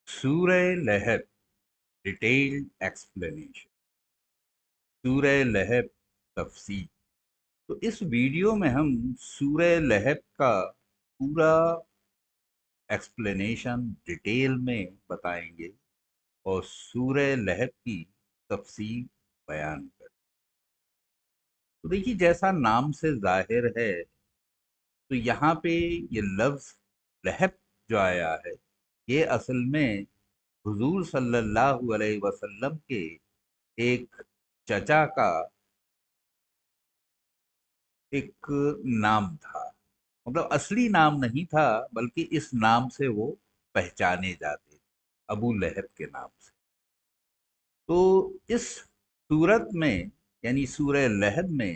سورہ لہب detailed explanation, سورہ لہب تفسیر۔ تو اس ویڈیو میں ہم سورہ لہب کا پورا ایکسپلینیشن ڈیٹیل میں بتائیں گے اور سورہ لہب کی تفسیر بیان کریں۔ تو دیکھیے، جیسا نام سے ظاہر ہے، تو یہاں پہ یہ لفظ لہب جو آیا ہے، یہ اصل میں حضور صلی اللہ علیہ وسلم کے ایک چچا کا ایک نام تھا۔ مطلب اصلی نام نہیں تھا، بلکہ اس نام سے وہ پہچانے جاتے تھے، ابو لہب کے نام سے۔ تو اس صورت میں، یعنی سورہ لہب میں،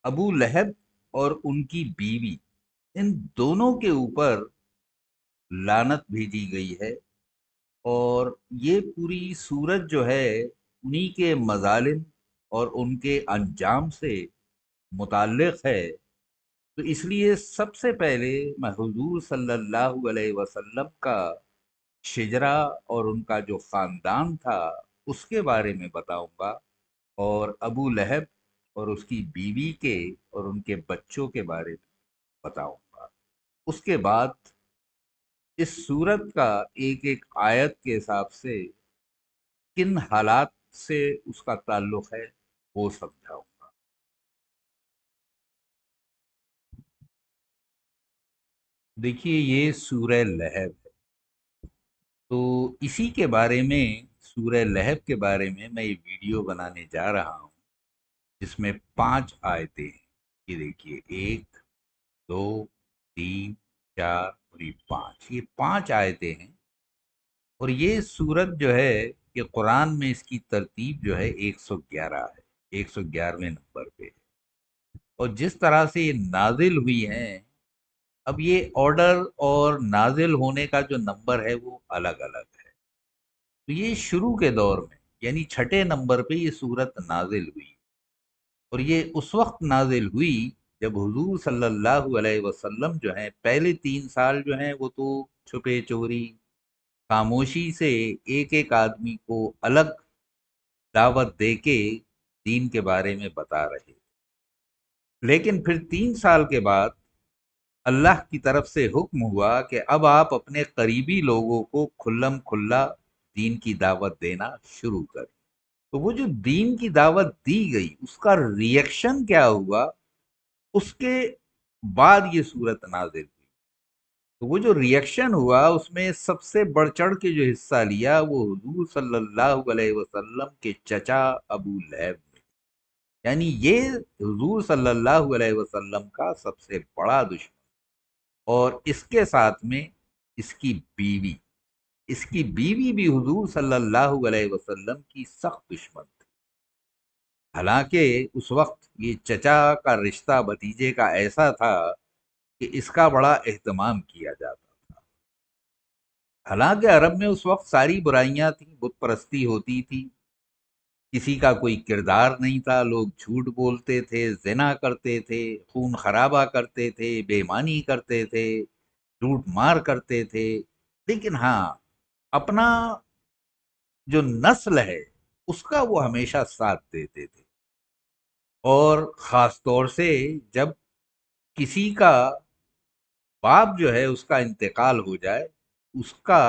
ابو لہب اور ان کی بیوی، ان دونوں کے اوپر لعنت بھیجی گئی ہے، اور یہ پوری صورت جو ہے انہی کے مظالم اور ان کے انجام سے متعلق ہے۔ تو اس لیے سب سے پہلے میں حضور صلی اللہ علیہ وسلم کا شجرہ اور ان کا جو خاندان تھا اس کے بارے میں بتاؤں گا، اور ابو لہب اور اس کی بیوی کے اور ان کے بچوں کے بارے میں بتاؤں گا۔ اس کے بعد اس سورت کا ایک ایک آیت کے حساب سے کن حالات سے اس کا تعلق ہے وہ سمجھاؤں گا۔ دیکھیے، یہ سورہ لہب ہے، تو اسی کے بارے میں، سورہ لہب کے بارے میں یہ ویڈیو بنانے جا رہا ہوں، جس میں 5 آیتیں ہیں۔ یہ دیکھیے، 1، 2، 3، 4 اور یہ 5، یہ 5 آیتیں ہیں۔ اور یہ سورت جو ہے، یہ قرآن میں اس کی ترتیب جو ہے 111 ہے، 111ویں نمبر پہ ہے۔ اور جس طرح سے یہ نازل ہوئی ہیں، اب یہ آرڈر اور نازل ہونے کا جو نمبر ہے وہ الگ الگ ہے۔ تو یہ شروع کے دور میں، یعنی چھٹے نمبر پہ یہ سورت نازل ہوئی، اور یہ اس وقت نازل ہوئی جب حضور صلی اللہ علیہ وسلم جو ہیں، پہلے 3 سال جو ہیں وہ تو چھپے چوری، خاموشی سے ایک ایک آدمی کو الگ دعوت دے کے دین کے بارے میں بتا رہے۔ لیکن پھر 3 سال کے بعد اللہ کی طرف سے حکم ہوا کہ اب آپ اپنے قریبی لوگوں کو کھلم کھلا دین کی دعوت دینا شروع کریں۔ تو وہ جو دین کی دعوت دی گئی، اس کا ریئیکشن کیا ہوا، اس کے بعد یہ صورت نازل ہوئی۔ تو وہ جو ریئیکشن ہوا، اس میں سب سے بڑھ چڑھ کے جو حصہ لیا وہ حضور صلی اللہ علیہ وسلم کے چچا ابو لہب نے۔ یعنی یہ حضور صلی اللہ علیہ وسلم کا سب سے بڑا دشمن، اور اس کے ساتھ میں اس کی بیوی، اس کی بیوی بھی حضور صلی اللہ علیہ وسلم کی سخت دشمن تھی۔ حالانکہ اس وقت یہ چچا کا رشتہ بھتیجے کا ایسا تھا کہ اس کا بڑا اہتمام کیا جاتا تھا۔ حالانکہ عرب میں اس وقت ساری برائیاں تھیں، بت پرستی ہوتی تھی، کسی کا کوئی کردار نہیں تھا، لوگ جھوٹ بولتے تھے، زنا کرتے تھے، خون خرابہ کرتے تھے، بے ایمانی کرتے تھے، لوٹ مار کرتے تھے۔ لیکن ہاں، اپنا جو نسل ہے اس کا وہ ہمیشہ ساتھ دیتے تھے، اور خاص طور سے جب کسی کا باپ جو ہے اس کا انتقال ہو جائے، اس کا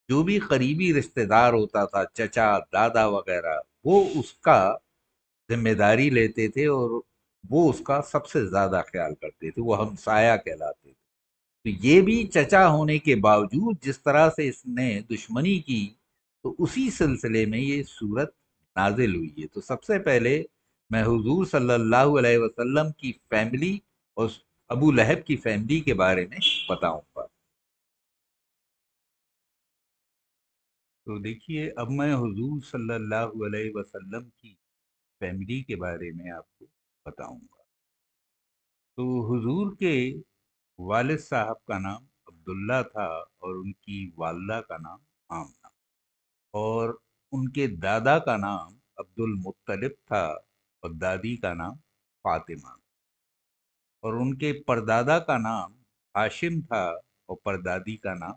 جو بھی قریبی رشتہ دار ہوتا تھا، چچا، دادا وغیرہ، وہ اس کا ذمہ داری لیتے تھے، اور وہ اس کا سب سے زیادہ خیال کرتے تھے، وہ ہمسایہ کہلاتے تھے۔ تو یہ بھی چچا ہونے کے باوجود جس طرح سے اس نے دشمنی کی، تو اسی سلسلے میں یہ صورت نازل ہوئی ہے۔ تو سب سے پہلے میں حضور صلی اللہ علیہ وسلم کی فیملی اور ابو لہب کی فیملی کے بارے میں بتاؤں گا۔ تو دیکھیے، اب میں حضور صلی اللہ علیہ وسلم کی فیملی کے بارے میں آپ کو بتاؤں گا۔ تو حضور کے والد صاحب کا نام عبداللہ تھا، اور ان کی والدہ کا نام آمنہ، اور ان کے دادا کا نام عبد المطلب تھا، اور دادی کا نام فاطمہ، اور ان کے پردادا کا نام ہاشم تھا، اور پردادی کا نام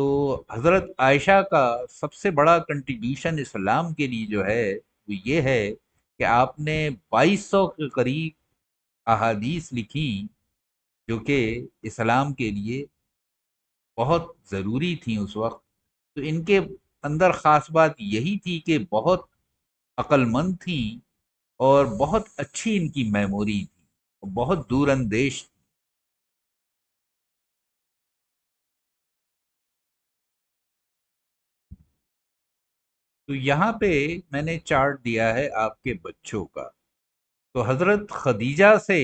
تو حضرت عائشہ کا سب سے بڑا کنٹریبیوشن اسلام کے لیے جو ہے وہ یہ ہے کہ آپ نے 2200 کے قریب احادیث لکھی جو کہ اسلام کے لیے بہت ضروری تھیں اس وقت. تو ان کے اندر خاص بات یہی تھی کہ بہت عقل مند تھیں اور بہت اچھی ان کی میموری تھی، بہت دور اندیش. تو یہاں پہ میں نے چارٹ دیا ہے آپ کے بچوں کا. تو حضرت خدیجہ سے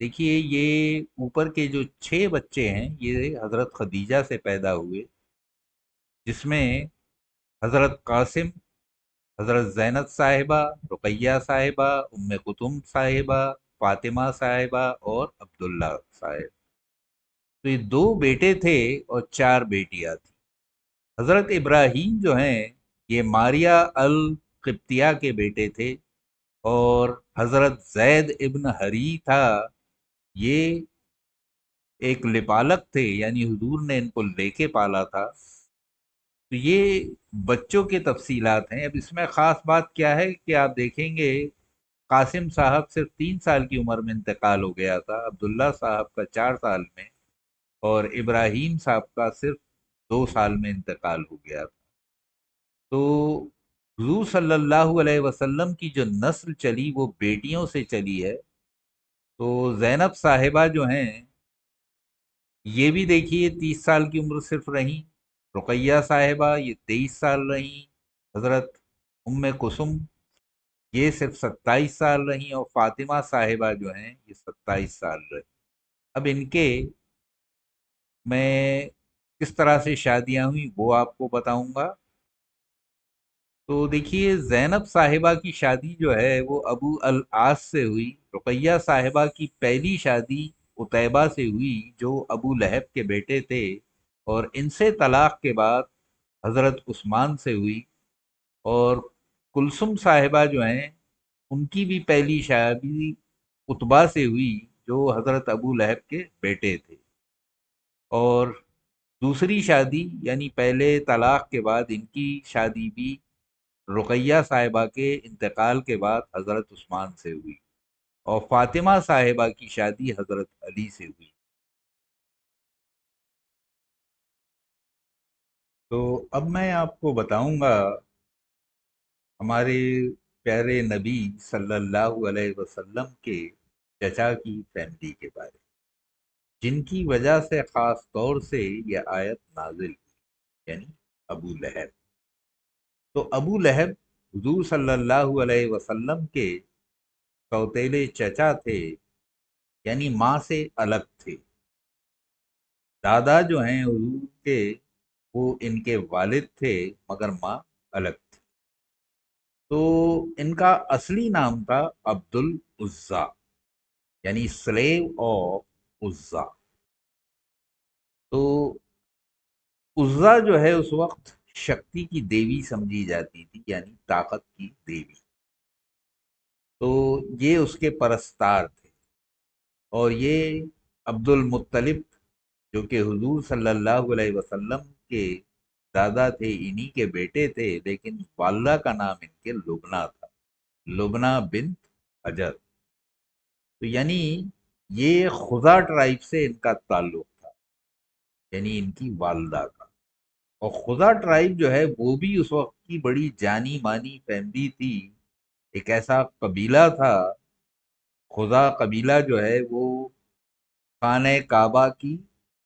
دیکھیے، یہ اوپر کے جو 6 بچے ہیں یہ حضرت خدیجہ سے پیدا ہوئے، جس میں حضرت قاسم، حضرت زینب صاحبہ، رقیہ صاحبہ، ام کلثوم صاحبہ، فاطمہ صاحبہ اور عبداللہ صاحب. تو یہ 2 بیٹے تھے اور 4 بیٹیاں تھیں. حضرت ابراہیم جو ہیں یہ ماریہ القبطیہ کے بیٹے تھے، اور حضرت زید ابن حریثہ یہ ایک لپالک تھے، یعنی حضور نے ان کو لے کے پالا تھا. تو یہ بچوں کے تفصیلات ہیں. اب اس میں خاص بات کیا ہے کہ آپ دیکھیں گے قاسم صاحب صرف 3 سال کی عمر میں انتقال ہو گیا تھا، عبداللہ صاحب کا 4 سال میں، اور ابراہیم صاحب کا صرف 2 سال میں انتقال ہو گیا تھا. تو حضور صلی اللہ علیہ وسلم کی جو نسل چلی وہ بیٹیوں سے چلی ہے. تو زینب صاحبہ جو ہیں یہ بھی دیکھیے 30 سال کی عمر صرف رہیں. رقیہ صاحبہ یہ 23 سال رہیں. حضرت ام کلثوم یہ صرف 27 سال رہیں، اور فاطمہ صاحبہ جو ہیں یہ 27 سال رہیں. اب ان کے میں کس طرح سے شادیاں ہوئیں وہ آپ کو بتاؤں گا. تو دیکھیے زینب صاحبہ کی شادی جو ہے وہ ابو العاص سے ہوئی. رقیہ صاحبہ کی پہلی شادی عتیبہ سے ہوئی جو ابو لہب کے بیٹے تھے، اور ان سے طلاق کے بعد حضرت عثمان سے ہوئی. اور کلثوم صاحبہ جو ہیں ان کی بھی پہلی شادی عتبہ سے ہوئی جو حضرت ابو لہب کے بیٹے تھے. اور دوسری شادی یعنی پہلے طلاق کے بعد ان کی شادی بھی رقیہ صاحبہ کے انتقال کے بعد حضرت عثمان سے ہوئی. اور فاطمہ صاحبہ کی شادی حضرت علی سے ہوئی. تو اب میں آپ کو بتاؤں گا ہمارے پیارے نبی صلی اللہ علیہ وسلم کے چچا کی فیملی کے بارے میں، جن کی وجہ سے خاص طور سے یہ آیت نازل ہوئی، یعنی ابو لہب. تو ابو لہب حضور صلی اللہ علیہ وسلم کے سوتیلے چچا تھے، یعنی ماں سے الگ تھے. دادا جو ہیں حضور کے وہ ان کے والد تھے، مگر ماں الگ تھی. تو ان کا اصلی نام تھا عبد العزا، یعنی سلیو آف عزا. تو عزا جو ہے اس وقت شکتی کی دیوی سمجھی جاتی تھی، یعنی طاقت کی دیوی. تو یہ اس کے پرستار تھے. اور یہ عبد المطلب جو کہ حضور صلی اللہ علیہ وسلم کے دادا تھے انہی کے بیٹے تھے، لیکن والدہ کا نام ان کے لبنہ تھا، لبنہ بنت حجر. تو یعنی یہ خزا ٹرائب سے ان کا تعلق تھا، یعنی ان کی والدہ کا. اور خزا ٹرائب جو ہے وہ بھی اس وقت کی بڑی جانی مانی فیملی تھی. ایک ایسا قبیلہ تھا، خزا قبیلہ جو ہے وہ خانہ کعبہ کی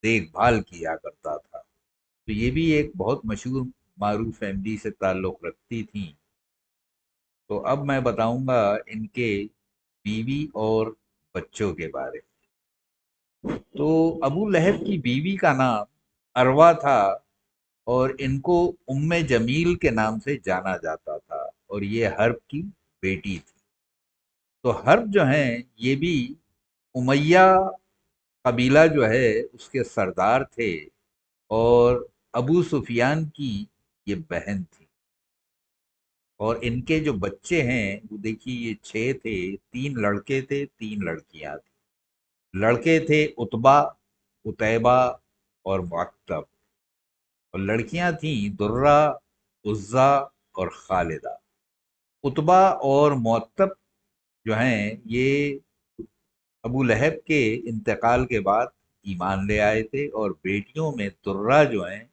دیکھ بھال کیا کرتا تھا. تو یہ بھی ایک بہت مشہور معروف فیملی سے تعلق رکھتی تھیں. تو اب میں بتاؤں گا ان کے بیوی اور بچوں کے بارے میں. تو ابو لہب کی بیوی کا نام اروا تھا، اور ان کو ام جمیل کے نام سے جانا جاتا تھا، اور یہ حرب کی بیٹی تھی. تو حرب جو ہیں یہ بھی امیہ قبیلہ جو ہے اس کے سردار تھے، اور ابو سفیان کی یہ بہن تھی. اور ان کے جو بچے ہیں وہ دیکھیے یہ 6 تھے، 3 لڑکے تھے، 3 لڑکیاں تھیں. لڑکے تھے عتبہ، عتیبہ اور معتب. اور لڑکیاں تھیں درہ، عزا اور خالدہ۔ عتبہ اور معتب جو ہیں یہ ابو لہب کے انتقال کے بعد ایمان لے آئے تھے، اور بیٹیوں میں درہ جو ہیں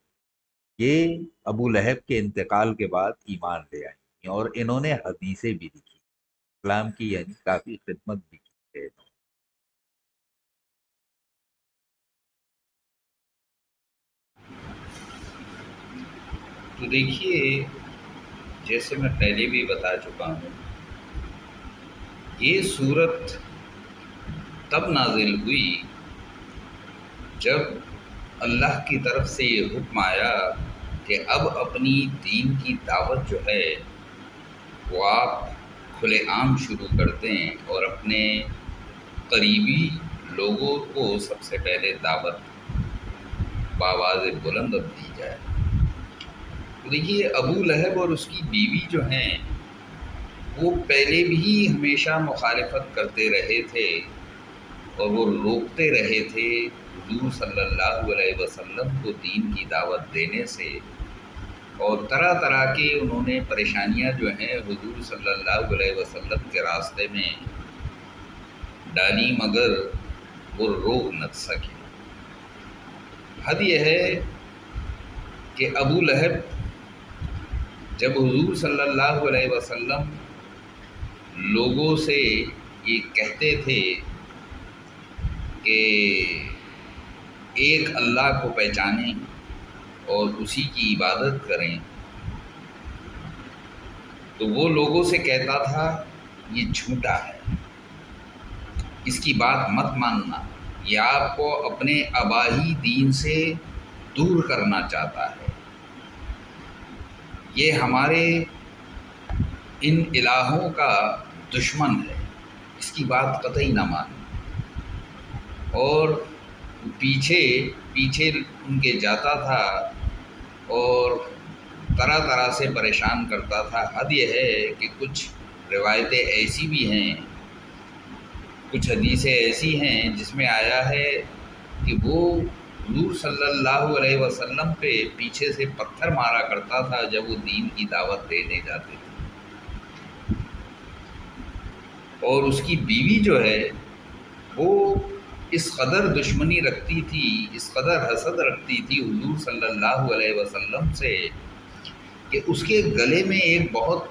یہ ابو لہب کے انتقال کے بعد ایمان لے آئی ہیں، اور انہوں نے حدیثیں بھی لکھی، اسلام کی یعنی کافی خدمت بھی کی ہے۔ تو دیکھیے، جیسے میں پہلے بھی بتا چکا ہوں، یہ صورت تب نازل ہوئی جب اللہ کی طرف سے یہ حکم آیا کہ اب اپنی دین کی دعوت جو ہے وہ آپ کھلے عام شروع کر دیں، اور اپنے قریبی لوگوں کو سب سے پہلے دعوت بآواز بلند دی جائے۔ تو دیکھیے، ابو لہب اور اس کی بیوی جو ہیں وہ پہلے بھی ہمیشہ مخالفت کرتے رہے تھے، اور وہ روکتے رہے تھے حضور صلی اللہ علیہ وسلم کو دین کی دعوت دینے سے، اور طرح طرح کے انہوں نے پریشانیاں جو ہیں حضور صلی اللہ علیہ وسلم کے راستے میں ڈالی، مگر وہ روک نہ سکے۔ حد یہ ہے کہ ابو لہب جب حضور صلی اللہ علیہ وسلم لوگوں سے یہ کہتے تھے کہ ایک اللہ کو پہچانیں اور اسی کی عبادت کریں، تو وہ لوگوں سے کہتا تھا یہ جھوٹا ہے، اس کی بات مت ماننا، یہ آپ کو اپنے آبائی دین سے دور کرنا چاہتا ہے، یہ ہمارے ان الہوں کا دشمن ہے، اس کی بات قطعی نہ ماننا۔ اور پیچھے پیچھے ان کے جاتا تھا اور طرح طرح سے پریشان کرتا تھا۔ حد یہ ہے کہ کچھ روایتیں ایسی بھی ہیں، کچھ حدیثیں ایسی ہیں جس میں آیا ہے کہ وہ حضور صلی اللہ علیہ وسلم پہ پیچھے سے پتھر مارا کرتا تھا جب وہ دین کی دعوت دینے جاتے تھے، اور اس کی بیوی جو ہے وہ اس قدر دشمنی رکھتی تھی، اس قدر حسد رکھتی تھی حضور صلی اللہ علیہ وسلم سے، کہ اس کے گلے میں ایک بہت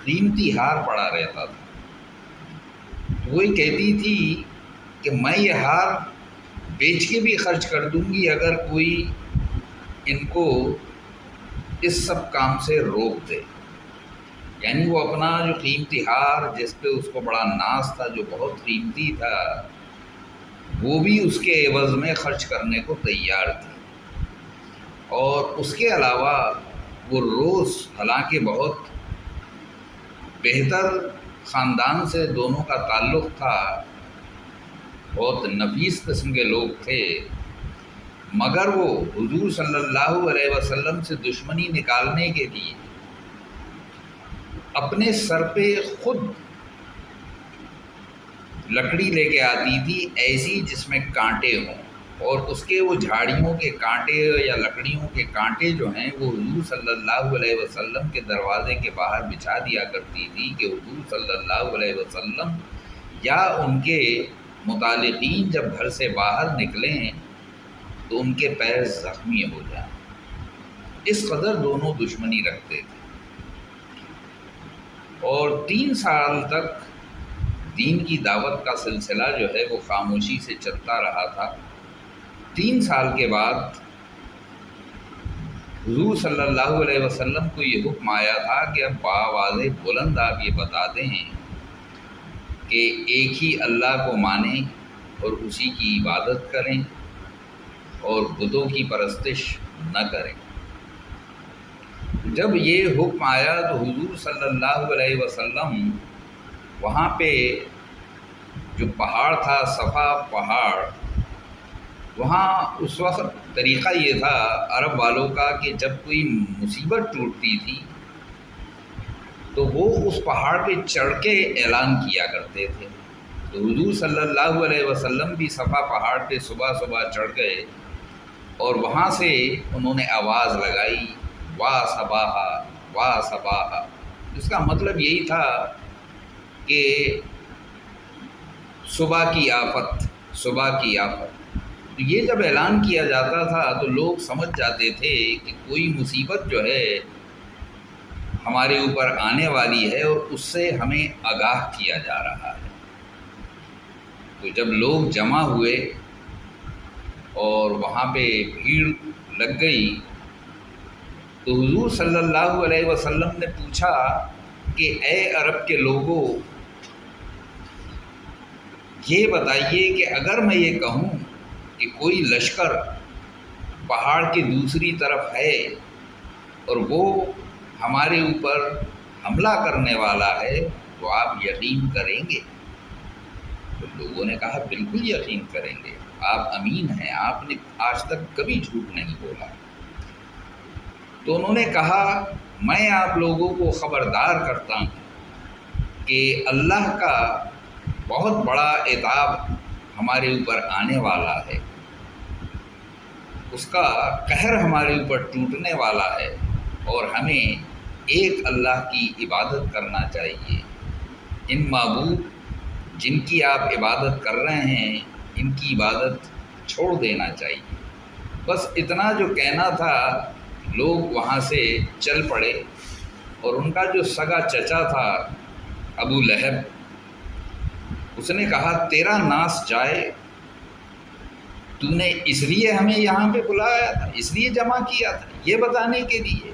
قیمتی ہار پڑا رہتا تھا۔ وہی کہتی تھی کہ میں یہ ہار بیچ کے بھی خرچ کر دوں گی اگر کوئی ان کو اس سب کام سے روک دے۔ یعنی وہ اپنا جو قیمتی ہار جس پہ اس کو بڑا ناز تھا، جو بہت قیمتی تھا، وہ بھی اس کے عوض میں خرچ کرنے کو تیار تھی۔ اور اس کے علاوہ وہ روز، حالانکہ بہت بہتر خاندان سے دونوں کا تعلق تھا، بہت نفیس قسم کے لوگ تھے، مگر وہ حضور صلی اللہ علیہ وسلم سے دشمنی نکالنے کے لیے اپنے سر پہ خود لکڑی لے کے آتی تھی، ایسی جس میں کانٹے ہوں، اور اس کے وہ جھاڑیوں کے کانٹے یا لکڑیوں کے کانٹے جو ہیں وہ حضور صلی اللہ علیہ وسلم کے دروازے کے باہر بچھا دیا کرتی تھی کہ حضور صلی اللہ علیہ وسلم یا ان کے متعلقین جب گھر سے باہر نکلیں تو ان کے پیر زخمی ہو جائیں۔ اس قدر دونوں دشمنی رکھتے تھے، اور 3 سال تک دین کی دعوت کا سلسلہ جو ہے وہ خاموشی سے چلتا رہا تھا۔ 3 سال کے بعد حضور صلی اللہ علیہ وسلم کو یہ حکم آیا تھا کہ اب بآواز بلند آپ یہ بتا دیں کہ ایک ہی اللہ کو مانیں اور اسی کی عبادت کریں اور بتوں کی پرستش نہ کریں۔ جب یہ حکم آیا تو حضور صلی اللہ علیہ وسلم وہاں پہ جو پہاڑ تھا، صفا پہاڑ، وہاں اس وقت طریقہ یہ تھا عرب والوں کا کہ جب کوئی مصیبت ٹوٹتی تھی تو وہ اس پہاڑ پہ چڑھ کے اعلان کیا کرتے تھے۔ تو حضور صلی اللہ علیہ وسلم بھی صفا پہاڑ پہ صبح صبح چڑھ گئے اور وہاں سے انہوں نے آواز لگائی، واہ صباحا واہ صباحا، اس کا مطلب یہی تھا کہ صبح کی آفت، صبح کی آفت۔ تو یہ جب اعلان کیا جاتا تھا تو لوگ سمجھ جاتے تھے کہ کوئی مصیبت جو ہے ہمارے اوپر آنے والی ہے اور اس سے ہمیں آگاہ کیا جا رہا ہے۔ تو جب لوگ جمع ہوئے اور وہاں پہ بھیڑ لگ گئی تو حضور صلی اللہ علیہ وسلم نے پوچھا کہ اے عرب کے لوگوں، یہ بتائیے کہ اگر میں یہ کہوں کہ کوئی لشکر پہاڑ کی دوسری طرف ہے اور وہ ہمارے اوپر حملہ کرنے والا ہے تو آپ یقین کریں گے؟ تو لوگوں نے کہا بالکل یقین کریں گے، آپ امین ہیں، آپ نے آج تک کبھی جھوٹ نہیں بولا۔ تو انہوں نے کہا میں آپ لوگوں کو خبردار کرتا ہوں کہ اللہ کا بہت بڑا عذاب ہمارے اوپر آنے والا ہے، اس کا قہر ہمارے اوپر ٹوٹنے والا ہے، اور ہمیں ایک اللہ کی عبادت کرنا چاہیے۔ ان معبود جن کی آپ عبادت کر رہے ہیں ان کی عبادت چھوڑ دینا چاہیے۔ بس اتنا جو کہنا تھا، لوگ وہاں سے چل پڑے، اور ان کا جو سگا چچا تھا ابو لہب، اس نے کہا تیرا ناس جائے، تو نے اس لیے ہمیں یہاں پہ بلایا تھا، اس لیے جمع کیا تھا، یہ بتانے کے لیے۔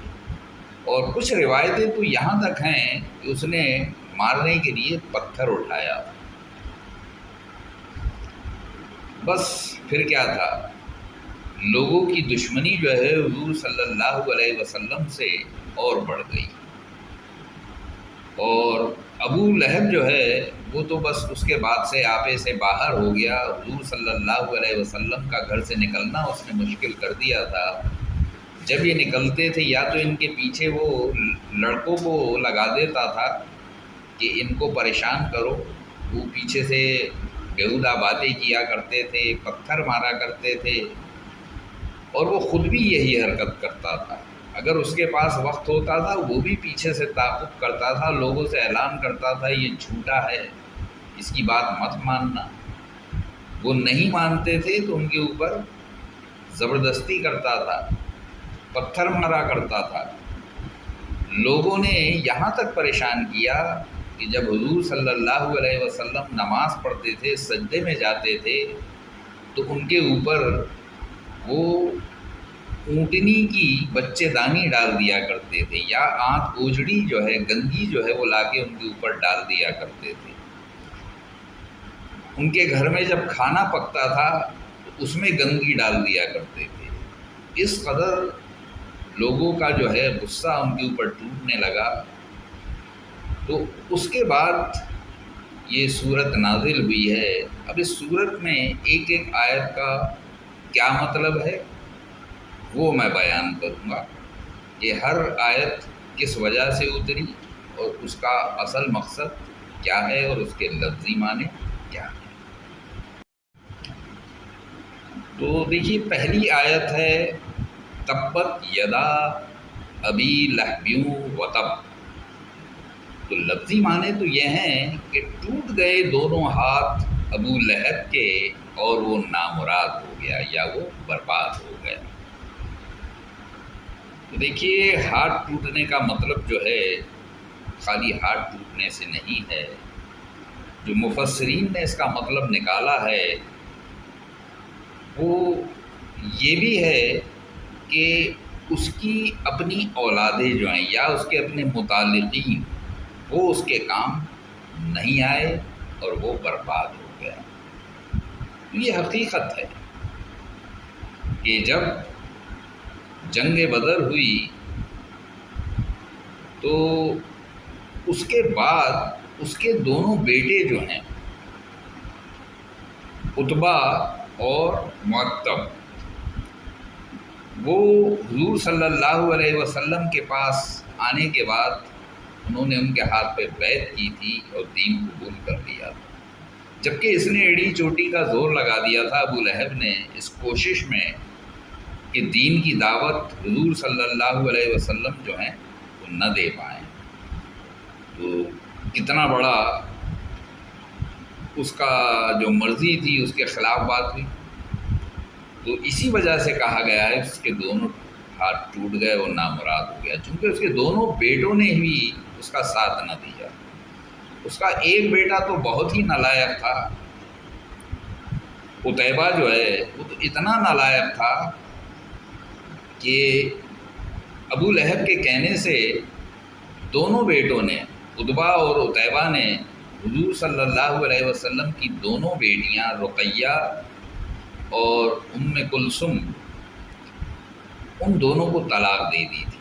اور کچھ روایتیں تو یہاں تک ہیں کہ اس نے مارنے کے لیے پتھر اٹھایا۔ بس پھر کیا تھا، لوگوں کی دشمنی جو ہے حضور صلی اللہ علیہ وسلم سے اور بڑھ گئی، اور ابو لہب جو ہے وہ تو بس اس کے بعد سے آپے سے باہر ہو گیا۔ حضور صلی اللہ علیہ وسلم کا گھر سے نکلنا اس نے مشکل کر دیا تھا۔ جب یہ نکلتے تھے یا تو ان کے پیچھے وہ لڑکوں کو لگا دیتا تھا کہ ان کو پریشان کرو، وہ پیچھے سے بیہودہ باتیں کیا کرتے تھے، پتھر مارا کرتے تھے، اور وہ خود بھی یہی حرکت کرتا تھا۔ اگر اس کے پاس وقت ہوتا تھا وہ بھی پیچھے سے تعاقب کرتا تھا، لوگوں سے اعلان کرتا تھا یہ جھوٹا ہے، اس کی بات مت ماننا۔ وہ نہیں مانتے تھے تو ان کے اوپر زبردستی کرتا تھا، پتھر مارا کرتا تھا۔ لوگوں نے یہاں تک پریشان کیا کہ جب حضور صلی اللہ علیہ وسلم نماز پڑھتے تھے، سجدے میں جاتے تھے، تو ان کے اوپر وہ اونٹنی کی بچے دانی ڈال دیا کرتے تھے، یا آنت اوجڑی جو ہے، گندگی جو ہے، وہ لا کے ان کے اوپر ڈال دیا کرتے تھے۔ ان کے گھر میں جب کھانا پکتا تھا تو اس میں گندگی ڈال دیا کرتے تھے۔ اس قدر لوگوں کا جو ہے غصہ ان کے اوپر ٹوٹنے لگا۔ تو اس کے بعد یہ صورت نازل ہوئی ہے۔ اب اس صورت میں ایک ایک آیت کا کیا مطلب ہے وہ میں بیان کروں گا کہ ہر آیت کس وجہ سے اتری اور اس کا اصل مقصد کیا ہے اور اس کے لفظی معنی کیا ہے۔ تو دیکھیے پہلی آیت ہے تبت یدا ابی لہب وتب۔ تو لفظی معنی تو یہ ہیں کہ ٹوٹ گئے دونوں ہاتھ ابو لہب کے، اور وہ نامراد ہو گیا یا وہ برباد ہو گیا۔ تو دیکھیے ہاتھ ٹوٹنے کا مطلب جو ہے خالی ہاتھ ٹوٹنے سے نہیں ہے۔ جو مفسرین نے اس کا مطلب نکالا ہے وہ یہ بھی ہے کہ اس کی اپنی اولادیں جو ہیں یا اس کے اپنے متعلقین وہ اس کے کام نہیں آئے اور وہ برباد ہو گیا۔ یہ حقیقت ہے کہ جب جنگ بدر ہوئی تو اس کے بعد اس کے دونوں بیٹے جو ہیں عتبہ اور معتب، وہ حضور صلی اللہ علیہ وسلم کے پاس آنے کے بعد انہوں نے ان کے ہاتھ پہ بیعت کی تھی اور دین قبول کر لیا تھا، جبکہ اس نے ایڑی چوٹی کا زور لگا دیا تھا ابو لہب نے اس کوشش میں کہ دین کی دعوت حضور صلی اللہ علیہ وسلم جو ہیں وہ نہ دے پائیں۔ تو اتنا بڑا اس کا جو مرضی تھی اس کے خلاف بات ہوئی، تو اسی وجہ سے کہا گیا ہے اس کے دونوں ہاتھ ٹوٹ گئے اور نامراد ہو گیا، چونکہ اس کے دونوں بیٹوں نے بھی اس کا ساتھ نہ دیا۔ اس کا ایک بیٹا تو بہت ہی نالائق تھا، عتیبہ جو ہے وہ تو اتنا نالائق تھا کہ ابو لہب کے کہنے سے دونوں بیٹوں نے، عتبہ اور عتیبہ نے، حضور صلی اللہ علیہ وسلم کی دونوں بیٹیاں رقیہ اور ام کلثوم، ان دونوں کو طلاق دے دی تھی۔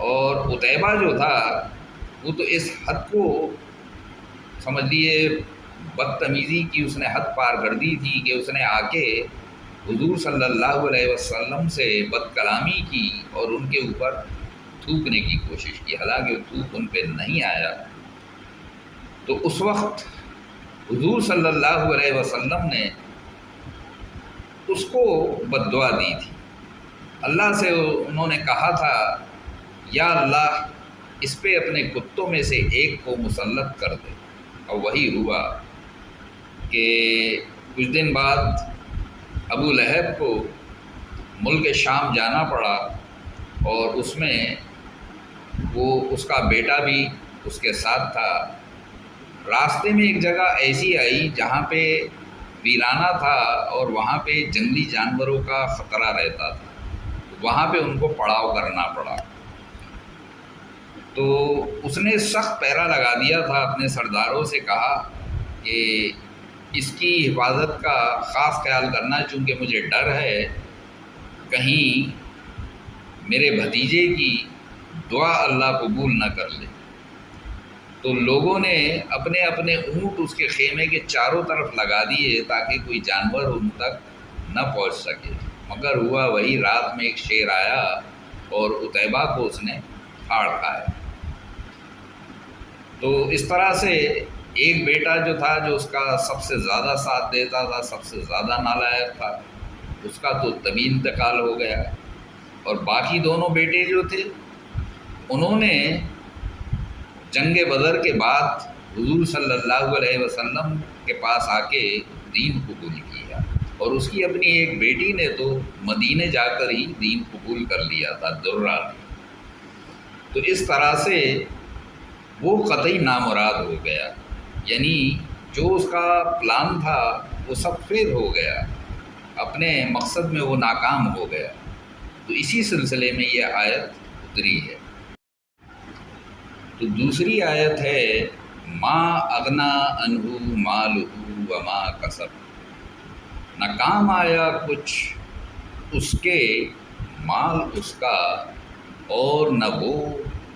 اور عتیبہ جو تھا وہ تو اس حد کو سمجھ لیے بدتمیزی کی اس نے حد پار کر دی تھی کہ اس نے آ کے حضور صلی اللہ علیہ وسلم سے بد کلامی کی اور ان کے اوپر تھوکنے کی کوشش کی، حالانکہ تھوک ان پہ نہیں آیا۔ تو اس وقت حضور صلی اللہ علیہ وسلم نے اس کو بد دعا دی تھی، اللہ سے انہوں نے کہا تھا یا اللہ اس پہ اپنے کتوں میں سے ایک کو مسلط کر دے، اور وہی ہوا کہ کچھ دن بعد ابو لہب کو ملک شام جانا پڑا، اور اس میں وہ اس کا بیٹا بھی اس کے ساتھ تھا۔ راستے میں ایک جگہ ایسی آئی جہاں پہ ویرانہ تھا اور وہاں پہ جنگلی جانوروں کا خطرہ رہتا تھا، وہاں پہ ان کو پڑاؤ کرنا پڑا۔ تو اس نے سخت پہرا لگا دیا تھا، اپنے سرداروں سے کہا کہ اس کی حفاظت کا خاص خیال کرنا، چونکہ مجھے ڈر ہے کہیں میرے بھتیجے کی دعا اللہ قبول نہ کر لے۔ تو لوگوں نے اپنے اپنے اونٹ اس کے خیمے کے چاروں طرف لگا دیے تاکہ کوئی جانور ان تک نہ پہنچ سکے، مگر ہوا وہی، رات میں ایک شیر آیا اور عتیبہ کو اس نے پھاڑ کھایا۔ تو اس طرح سے ایک بیٹا جو تھا، جو اس کا سب سے زیادہ ساتھ دیتا تھا، سب سے زیادہ نالائق تھا، اس کا تو طبی انتقال ہو گیا، اور باقی دونوں بیٹے جو تھے انہوں نے جنگ بدر کے بعد حضور صلی اللہ علیہ وسلم کے پاس آ کے دین قبول کیا، اور اس کی اپنی ایک بیٹی نے تو مدینے جا کر ہی دین قبول کر لیا تھا، درہ نے۔ تو اس طرح سے وہ قطعی نامراد ہو گیا، یعنی جو اس کا پلان تھا وہ سب فیل ہو گیا، اپنے مقصد میں وہ ناکام ہو گیا۔ تو اسی سلسلے میں یہ آیت اتری ہے۔ تو دوسری آیت ہے ما اغنا عنہ مالہ وما کسب، نہ کام آیا کچھ اس کے مال اس کا اور نہ وہ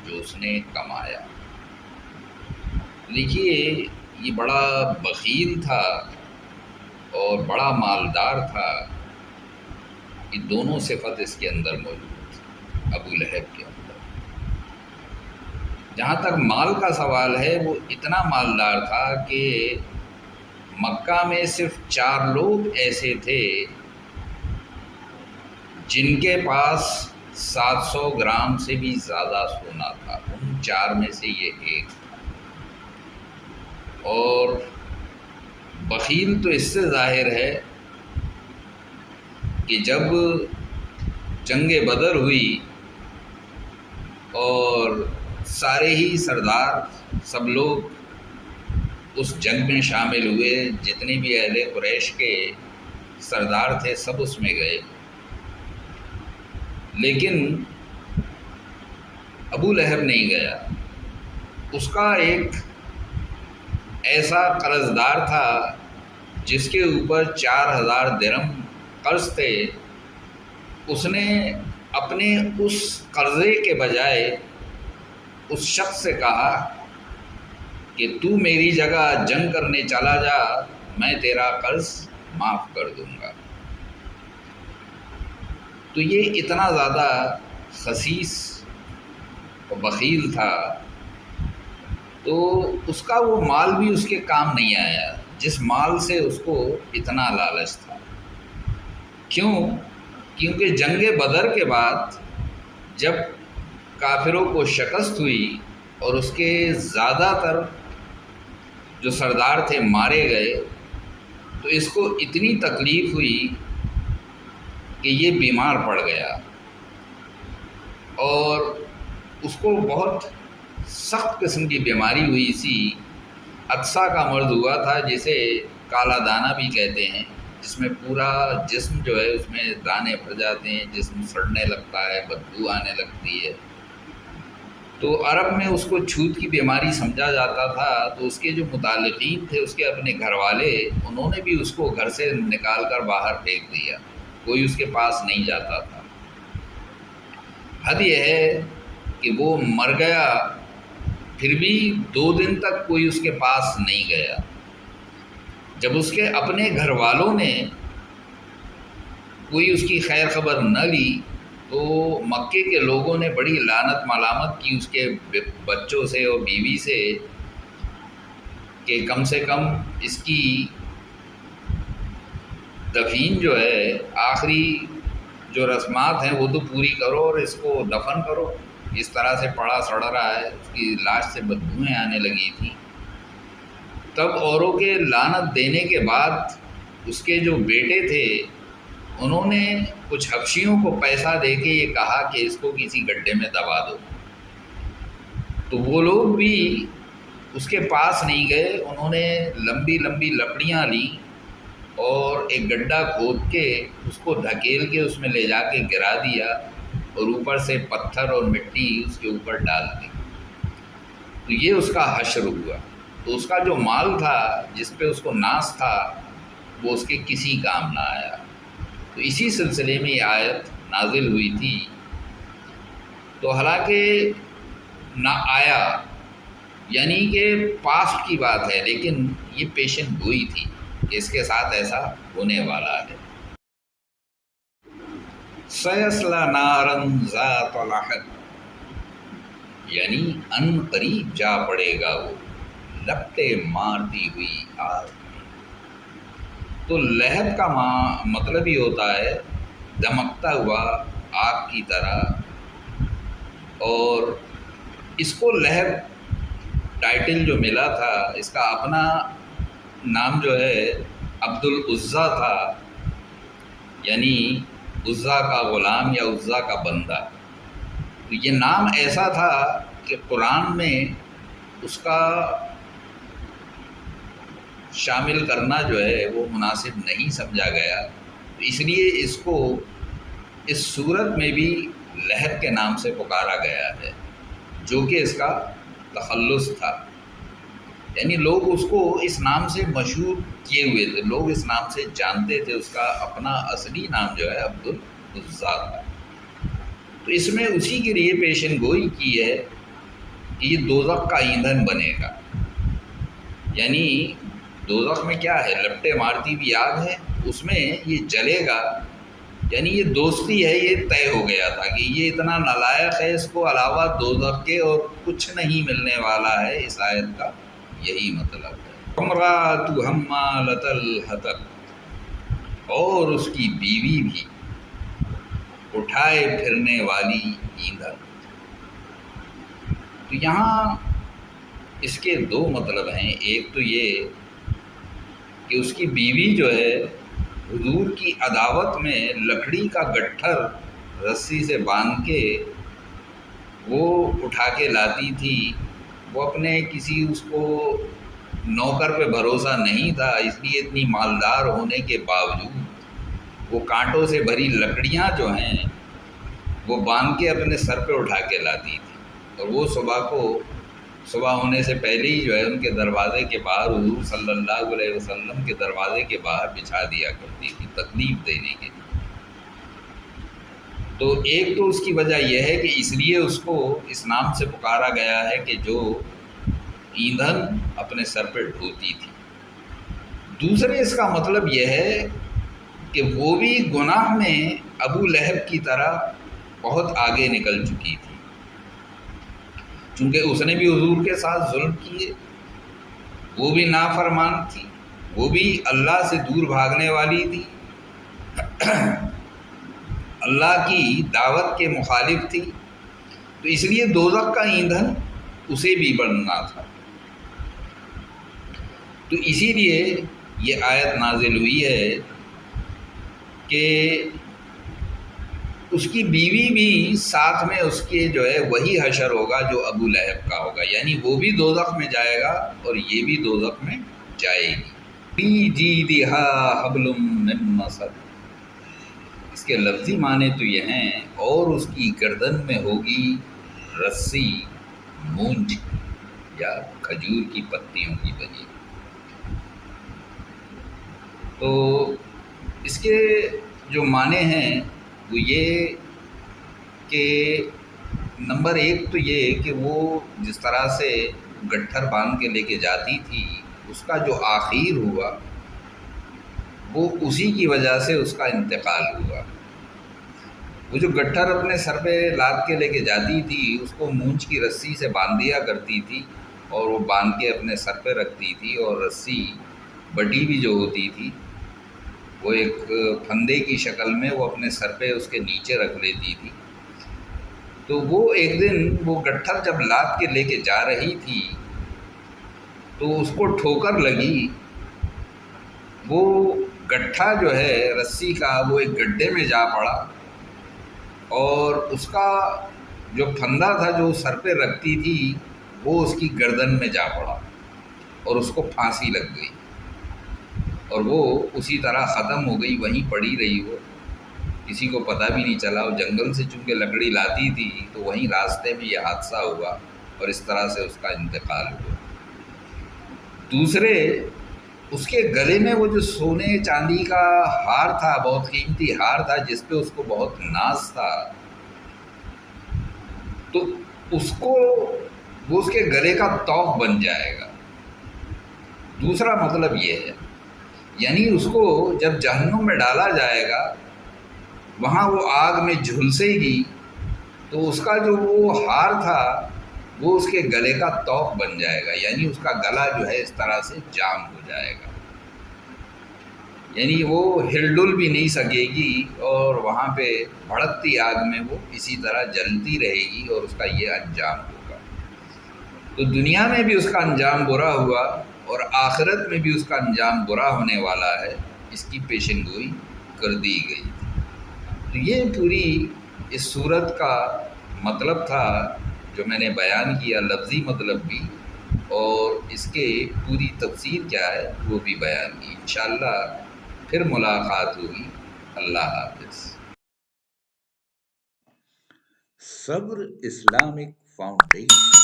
جو اس نے کمایا۔ دیکھیے یہ بڑا بخیل تھا اور بڑا مالدار تھا، یہ دونوں صفت اس کے اندر موجود تھی ابو لہب کے اندر۔ جہاں تک مال کا سوال ہے، وہ اتنا مالدار تھا کہ مکہ میں صرف 4 لوگ ایسے تھے جن کے پاس 700 گرام سے بھی زیادہ سونا تھا، ان 4 میں سے یہ ایک تھا۔ اور بخیل تو اس سے ظاہر ہے کہ جب جنگ بدر ہوئی اور سارے ہی سردار، سب لوگ اس جنگ میں شامل ہوئے، جتنے بھی اہل قریش کے سردار تھے سب اس میں گئے، لیکن ابو لہب نہیں گیا۔ اس کا ایک ایسا قرض دار تھا جس کے اوپر 4000 درہم قرض تھے، اس نے اپنے اس قرضے کے بجائے اس شخص سے کہا کہ تو میری جگہ جنگ کرنے چلا جا، میں تیرا قرض معاف کر دوں گا۔ تو یہ اتنا زیادہ خسیس و بخیل تھا، تو اس کا وہ مال بھی اس کے کام نہیں آیا جس مال سے اس کو اتنا لالچ تھا۔ کیوں کیونکہ جنگ بدر کے بعد جب کافروں کو شکست ہوئی اور اس کے زیادہ تر جو سردار تھے مارے گئے، تو اس کو اتنی تکلیف ہوئی کہ یہ بیمار پڑ گیا، اور اس کو بہت سخت قسم کی بیماری ہوئی سی، عطسہ کا مرض ہوا تھا جسے کالا دانہ بھی کہتے ہیں، جس میں پورا جسم جو ہے اس میں دانے پڑ جاتے ہیں، جسم سڑنے لگتا ہے، بدبو آنے لگتی ہے۔ تو عرب میں اس کو چھوت کی بیماری سمجھا جاتا تھا، تو اس کے جو متعلقین تھے، اس کے اپنے گھر والے، انہوں نے بھی اس کو گھر سے نکال کر باہر پھینک دیا، کوئی اس کے پاس نہیں جاتا تھا۔ حد یہ ہے کہ وہ مر گیا، پھر بھی 2 دن تک کوئی اس کے پاس نہیں گیا۔ جب اس کے اپنے گھر والوں نے کوئی اس کی خیر خبر نہ لی، تو مکے کے لوگوں نے بڑی لعنت ملامت کی اس کے بچوں سے اور بیوی سے کہ کم سے کم اس کی دفین جو ہے، آخری جو رسمات ہیں وہ تو پوری کرو اور اس کو دفن کرو، اس طرح سے پڑا سڑ رہا ہے، اس کی لاش سے بدبوئیں آنے لگی تھیں۔ تب اوروں کے لعنت دینے کے بعد اس کے جو بیٹے تھے، انہوں نے کچھ حبشیوں کو پیسہ دے کے یہ کہا کہ اس کو کسی گڈھے میں دبا دو، تو وہ لوگ بھی اس کے پاس نہیں گئے۔ انہوں نے لمبی لمبی لکڑیاں لیں اور ایک گڈھا کھود کے اس کو دھکیل کے اس میں لے جا کے گرا دیا، اور اوپر سے پتھر اور مٹی اس کے اوپر ڈال دی۔ تو یہ اس کا حشر ہوا۔ تو اس کا جو مال تھا، جس پہ اس کو ناز تھا، وہ اس کے کسی کام نہ آیا۔ تو اسی سلسلے میں یہ آیت نازل ہوئی تھی۔ تو حالانکہ نہ آیا، یعنی کہ پاسٹ کی بات ہے، لیکن یہ پیشن گوئی تھی کہ اس کے ساتھ ایسا ہونے والا ہے۔ سَيَصْلَىٰ نَارًا ذَاتَ لَهَبٍ، یعنی ان قریب جا پڑے گا وہ لپٹیں مارتی ہوئی آگ میں۔ تو لہب کا مطلب ہی ہوتا ہے دمکتا ہوا آگ کی طرح، اور اس کو لہب ٹائٹل جو ملا تھا، اس کا اپنا نام جو ہے عبد العزیٰ تھا، یعنی عزیٰ کا غلام یا عزیٰ کا بندہ۔ تو یہ نام ایسا تھا کہ قرآن میں اس کا شامل کرنا جو ہے وہ مناسب نہیں سمجھا گیا، تو اس لیے اس کو اس صورت میں بھی لہب کے نام سے پکارا گیا ہے، جو کہ اس کا تخلص تھا۔ یعنی لوگ اس کو اس نام سے مشہور کیے ہوئے تھے، لوگ اس نام سے جانتے تھے، اس کا اپنا اصلی نام جو ہے عبد العزیٰ تھا۔ تو اس میں اسی کے لیے پیشن گوئی کی ہے کہ یہ دوزخ کا ایندھن بنے گا۔ یعنی دوزخ میں کیا ہے؟ لپٹیں مارتی ہوئی آگ ہے، اس میں یہ جلے گا۔ یعنی یہ دوستی ہے، یہ طے ہو گیا تھا کہ یہ اتنا نالائق ہے، اس کو علاوہ دوزخ کے اور کچھ نہیں ملنے والا ہے۔ اس آیت کا یہی مطلب ہے۔ امرأۃ حمالۃ الحطب، اور اس کی بیوی بھی اٹھائے پھرنے والی ایندھن۔ تو یہاں اس کے 2 مطلب ہیں۔ ایک تو یہ کہ اس کی بیوی جو ہے حضور کی عداوت میں لکڑی کا گٹھر رسی سے باندھ کے وہ اٹھا کے لاتی تھی۔ وہ اپنے کسی اس کو نوکر پہ بھروسہ نہیں تھا، اس لیے اتنی مالدار ہونے کے باوجود وہ کانٹوں سے بھری لکڑیاں جو ہیں وہ باندھ کے اپنے سر پہ اٹھا کے لاتی تھی، اور وہ صبح ہونے سے پہلے ہی جو ہے ان کے دروازے کے باہر حضور صلی اللہ علیہ وسلم کے دروازے کے باہر بچھا دیا کرتی تھی تکلیف دینے کے لیے۔ تو ایک تو اس کی وجہ یہ ہے کہ اس لیے اس کو اس نام سے پکارا گیا ہے کہ جو ایندھن اپنے سر پہ ڈھوتی تھی۔ دوسرے اس کا مطلب یہ ہے کہ وہ بھی گناہ میں ابو لہب کی طرح بہت آگے نکل چکی تھی، چونکہ اس نے بھی حضور کے ساتھ ظلم کیے، وہ بھی نافرمان تھی، وہ بھی اللہ سے دور بھاگنے والی تھی۔ اللہ کی دعوت کے مخالف تھی، تو اس لیے دوزخ کا ایندھن اسے بھی بننا تھا۔ تو اسی لیے یہ آیت نازل ہوئی ہے کہ اس کی بیوی بھی ساتھ میں اس کے جو ہے وہی حشر ہوگا جو ابو لہب کا ہوگا، یعنی وہ بھی دوزخ میں جائے گا اور یہ بھی دوزخ میں جائے گی۔ فی جیدہا حبل من مسد، اس کے لفظی معنی تو یہ ہیں اور اس کی گردن میں ہوگی رسی مونج یا کھجور کی پتیوں کی بنی۔ تو اس کے جو معنی ہیں وہ یہ کہ نمبر ایک تو یہ کہ وہ جس طرح سے گٹھر باندھ کے لے کے جاتی تھی، اس کا جو آخر ہوا وہ اسی کی وجہ سے اس کا انتقال ہوا۔ وہ جو گٹھر اپنے سر پہ لاد کے لے کے جاتی تھی، اس کو مونچھ کی رسی سے باندھ دیا کرتی تھی اور وہ باندھ کے اپنے سر پہ رکھتی تھی، اور رسی بٹی بھی جو ہوتی تھی وہ ایک پھندے کی شکل میں وہ اپنے سر پہ اس کے نیچے رکھ لیتی تھی۔ تو وہ ایک دن وہ گٹھر جب لاد کے لے کے جا رہی تھی تو اس کو ٹھوکر لگی، وہ گٹھا جو ہے رسی کا وہ ایک گڈھے میں جا پڑا، اور اس کا جو پھندا تھا جو سر پہ رکھتی تھی وہ اس کی گردن میں جا پڑا اور اس کو پھانسی لگ گئی، اور وہ اسی طرح ختم ہو گئی، وہیں پڑی رہی وہ، کسی کو پتہ بھی نہیں چلا۔ وہ جنگل سے چونکہ لکڑی لاتی تھی تو وہیں راستے میں یہ حادثہ ہوا اور اس طرح سے اس کا انتقال ہوا۔ دوسرے، اس کے گلے میں وہ جو سونے چاندی کا ہار تھا، بہت قیمتی ہار تھا جس پہ اس کو بہت ناز تھا، تو اس کو وہ اس کے گلے کا طوق بن جائے گا۔ دوسرا مطلب یہ ہے، یعنی اس کو جب جہنم میں ڈالا جائے گا وہاں وہ آگ میں جھلسے گی تو اس کا جو وہ ہار تھا وہ اس کے گلے کا طوق بن جائے گا، یعنی اس کا گلا جو ہے اس طرح سے جام ہو جائے گا، یعنی وہ ہل ڈل بھی نہیں سکے گی، اور وہاں پہ بھڑکتی آگ میں وہ اسی طرح جلتی رہے گی اور اس کا یہ انجام ہوگا۔ تو دنیا میں بھی اس کا انجام برا ہوا اور آخرت میں بھی اس کا انجام برا ہونے والا ہے، اس کی پیشن گوئی کر دی گئی۔ تو یہ پوری اس صورت کا مطلب تھا جو میں نے بیان کیا، لفظی مطلب بھی، اور اس کے پوری تفسیر کیا ہے وہ بھی بیان کی۔ انشاءاللہ پھر ملاقات ہوگی۔ اللہ حافظ۔ صبر اسلامک فاؤنڈیشن۔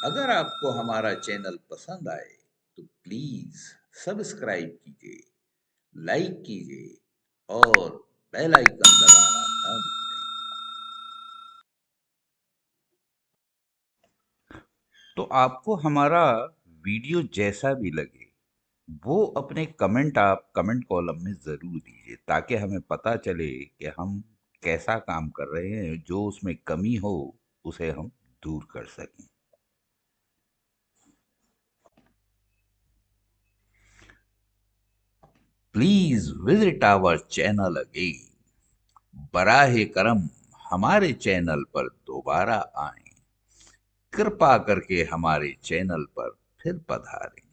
اگر آپ کو ہمارا چینل پسند آئے تو پلیز سبسکرائب کیجیے، لائک کیجیے اور بیل آئیکن دبانا نہ بھولیں۔ تو آپ کو ہمارا ویڈیو جیسا بھی لگے وہ اپنے کمنٹ آپ کمنٹ کالم میں ضرور دیجیے، تاکہ ہمیں پتہ چلے کہ ہم کیسا کام کر رہے ہیں، جو اس میں کمی ہو اسے ہم دور کر سکیں۔ Please visit our channel again. براہ کرم ہمارے چینل پر دوبارہ آئیں، کرپا کر کے ہمارے چینل پر پھر پدھاریں۔